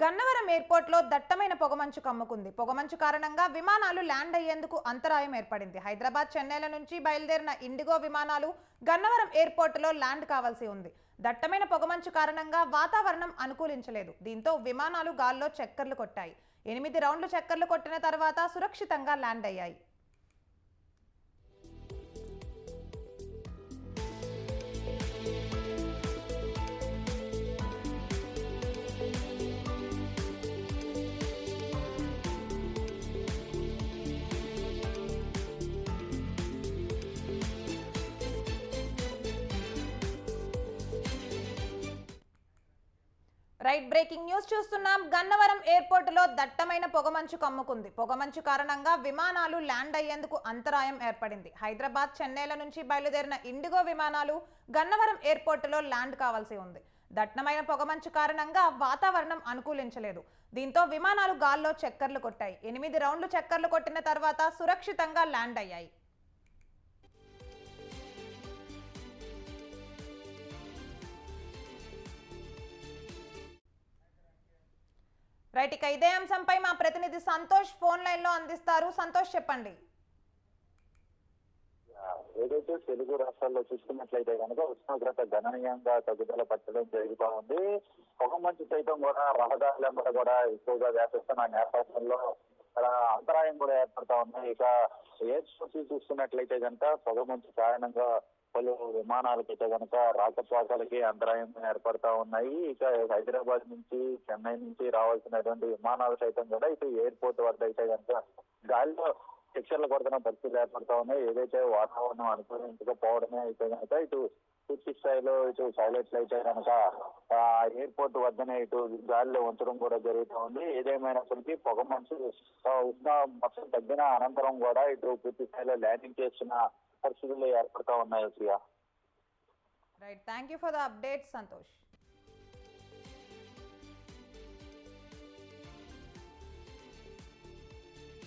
గన్నవరం ఎయిర్పోర్ట్లో దట్టమైన పొగమంచు కమ్ముకుంది. పొగమంచు కారణంగా విమానాలు ల్యాండ్ అయ్యేందుకు అంతరాయం ఏర్పడింది. హైదరాబాద్, చెన్నైల నుంచి బయలుదేరిన ఇండిగో విమానాలు గన్నవరం ఎయిర్పోర్టులో ల్యాండ్ కావాల్సి ఉంది. దట్టమైన పొగమంచు కారణంగా వాతావరణం అనుకూలించలేదు. దీంతో విమానాలు గాల్లో చక్కర్లు కొట్టాయి. 8 రౌండ్లు చక్కర్లు కొట్టిన తర్వాత సురక్షితంగా ల్యాండ్ అయ్యాయి. రైట్, బ్రేకింగ్ న్యూస్ చూస్తున్నాం. గన్నవరం ఎయిర్పోర్టులో దట్టమైన పొగమంచు కమ్ముకుంది. పొగమంచు కారణంగా విమానాలు ల్యాండ్ అయ్యేందుకు అంతరాయం ఏర్పడింది. హైదరాబాద్, చెన్నైల నుంచి బయలుదేరిన ఇండిగో విమానాలు గన్నవరం ఎయిర్పోర్టులో ల్యాండ్ కావాల్సి ఉంది. దట్టమైన పొగమంచు కారణంగా వాతావరణం అనుకూలించలేదు. దీంతో విమానాలు గాల్లో చక్కర్లు కొట్టాయి. 8 రౌండ్లు చక్కర్లు కొట్టిన తర్వాత సురక్షితంగా ల్యాండ్ అయ్యాయి. రైట్, ఇక ఇదే అంశంపై మా ప్రతినిధి సంతోష్ ఫోన్ లైన్ లో అందిస్తారు. సంతోష్, చెప్పండి. ఏదైతే తెలుగు రాష్ట్రాల్లో చూసుకున్నట్లయితే కనుక ఉష్ణోగ్రత గణనీయంగా తగ్గుదల పట్టడం జరుగుతూ ఉంది. పొగమంచు సైతం కూడా రహదారుల కూడా ఎక్కువగా వ్యాపిస్తున్న నేపథ్యంలో అంతరాయం కూడా ఏర్పడతా ఉన్నాయి. ఇక ఎయిర్ షోస్ చూసుకున్నట్లయితే కనుక పొగమంచు కారణంగా పలు విమానాలకైతే కనుక రాకపోకలకి అంతరాయం ఏర్పడతా ఉన్నాయి. ఇక హైదరాబాద్ నుంచి, చెన్నై నుంచి రావాల్సినటువంటి విమానాలు సైతం కూడా ఇటు ఎయిర్పోర్ట్ వద్ద అయితే కనుక గాలిలో శిక్షలు కొడుతున్న పరిస్థితులు ఏర్పడతా ఉన్నాయి. ఏదైతే వాతావరణం అనుకూలించకపోవడమే అయితే కనుక ఇటు పూర్తి స్థాయిలో ఇటు పైలట్లు అయితే కనుక ఎయిర్పోర్ట్ వద్దనే ఇటు గాలిలో ఉంచడం కూడా జరుగుతూ ఉంది. ఏదేమైనప్పటికీ పొగమంచు మొత్తం తగ్గిన అనంతరం కూడా ఇటు పూర్తి స్థాయిలో ల్యాండింగ్ చేస్తున్న పరిస్థితులు ఏర్పడతా ఉన్నాయి. Right, thank you for the update Santosh.